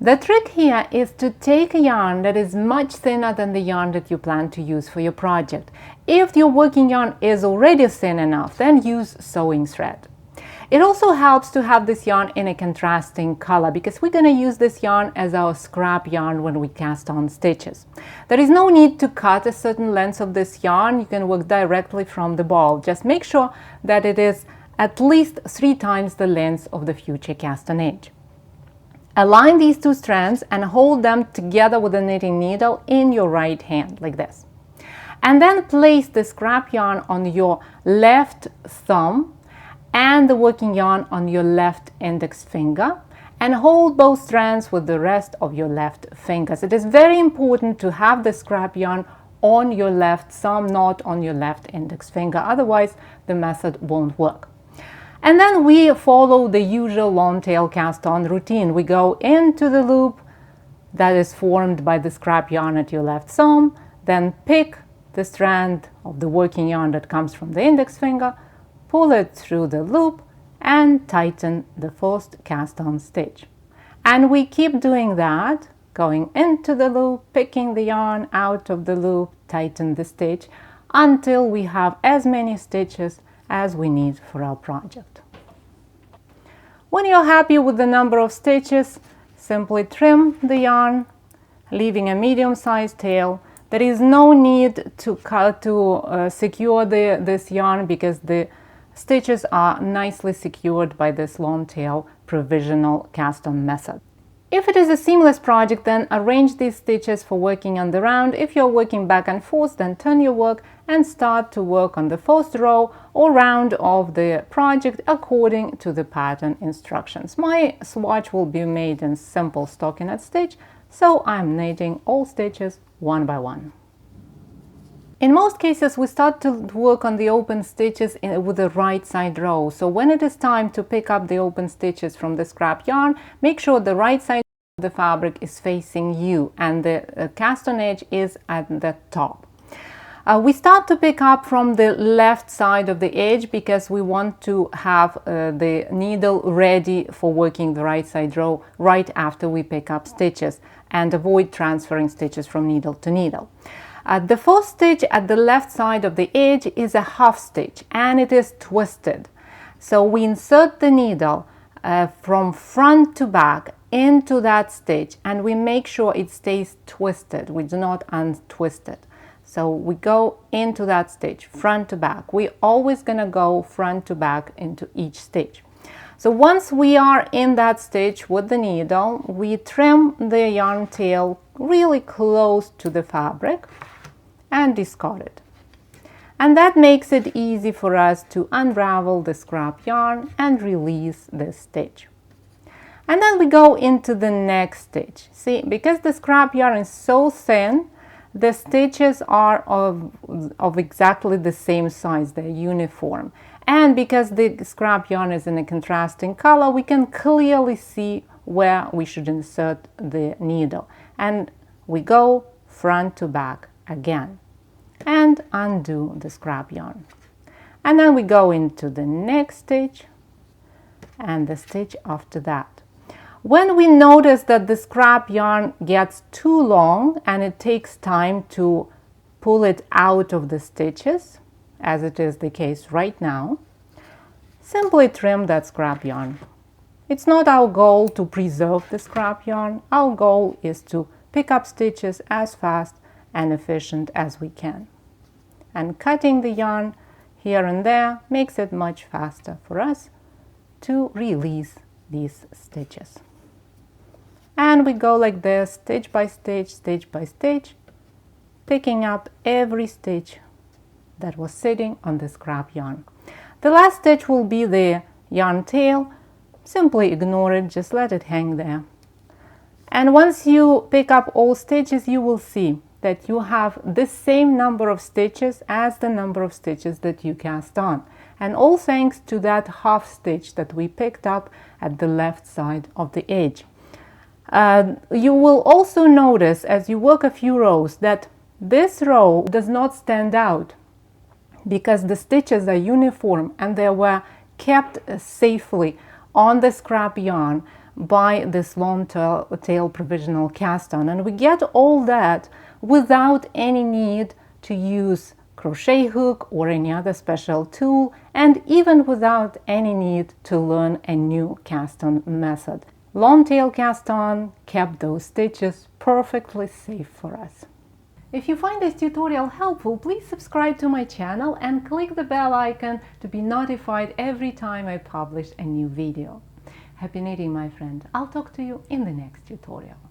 The trick here is to take a yarn that is much thinner than the yarn that you plan to use for your project. If your working yarn is already thin enough, then use sewing thread. It also helps to have this yarn in a contrasting color because we're going to use this yarn as our scrap yarn when we cast on stitches. There is no need to cut a certain length of this yarn. You can work directly from the ball. Just make sure that it is at least 3 times the length of the future cast on edge. Align these 2 strands and hold them together with a knitting needle in your right hand like this. And then place the scrap yarn on your left thumb and the working yarn on your left index finger, and hold both strands with the rest of your left fingers. It is very important to have the scrap yarn on your left thumb, not on your left index finger, otherwise the method won't work. And then we follow the usual long tail cast on routine. We go into the loop that is formed by the scrap yarn at your left thumb, then pick the strand of the working yarn that comes from the index finger, pull it through the loop and tighten the first cast on stitch. And we keep doing that, going into the loop, picking the yarn out of the loop, tighten the stitch until we have as many stitches as we need for our project. When you're happy with the number of stitches, simply trim the yarn, leaving a medium-sized tail. There is no need to secure this yarn because the stitches are nicely secured by this long tail provisional cast on method. If it is a seamless project, then arrange these stitches for working on the round. If you're working back and forth, then turn your work and start to work on the first row or round of the project according to the pattern instructions. My swatch will be made in simple stockinette stitch, so I'm knitting all stitches one by one. In most cases, we start to work on the open stitches with the right side row. So when it is time to pick up the open stitches from the scrap yarn, make sure the right side of the fabric is facing you and the cast on edge is at the top. We start to pick up from the left side of the edge because we want to have the needle ready for working the right side row right after we pick up stitches and avoid transferring stitches from needle to needle. The first stitch at the left side of the edge is a half stitch and it is twisted. So we insert the needle from front to back into that stitch and we make sure it stays twisted. We do not untwist it. So we go into that stitch front to back. We're always going to go front to back into each stitch. So once we are in that stitch with the needle, we trim the yarn tail really close to the fabric and discard it. And that makes it easy for us to unravel the scrap yarn and release this stitch. And then we go into the next stitch. See, because the scrap yarn is so thin, the stitches are of exactly the same size, they're uniform. And because the scrap yarn is in a contrasting color, we can clearly see where we should insert the needle. And we go front to back again and undo the scrap yarn. And then we go into the next stitch and the stitch after that. When we notice that the scrap yarn gets too long and it takes time to pull it out of the stitches, as it is the case right now, simply trim that scrap yarn. It's not our goal to preserve the scrap yarn. Our goal is to pick up stitches as fast and efficient as we can. And cutting the yarn here and there makes it much faster for us to release these stitches. And we go like this, stitch by stitch, picking up every stitch that was sitting on the scrap yarn. The last stitch will be the yarn tail. Simply ignore it, just let it hang there. And once you pick up all stitches, you will see that you have the same number of stitches as the number of stitches that you cast on. And all thanks to that half stitch that we picked up at the left side of the edge. You will also notice as you work a few rows that this row does not stand out because the stitches are uniform and they were kept safely on the scrap yarn buy this long tail provisional cast on, and we get all that without any need to use crochet hook or any other special tool, and even without any need to learn a new cast on method. Long tail cast on kept those stitches perfectly safe for us. If you find this tutorial helpful, please subscribe to my channel and click the bell icon to be notified every time I publish a new video. Happy knitting, my friend. I'll talk to you in the next tutorial.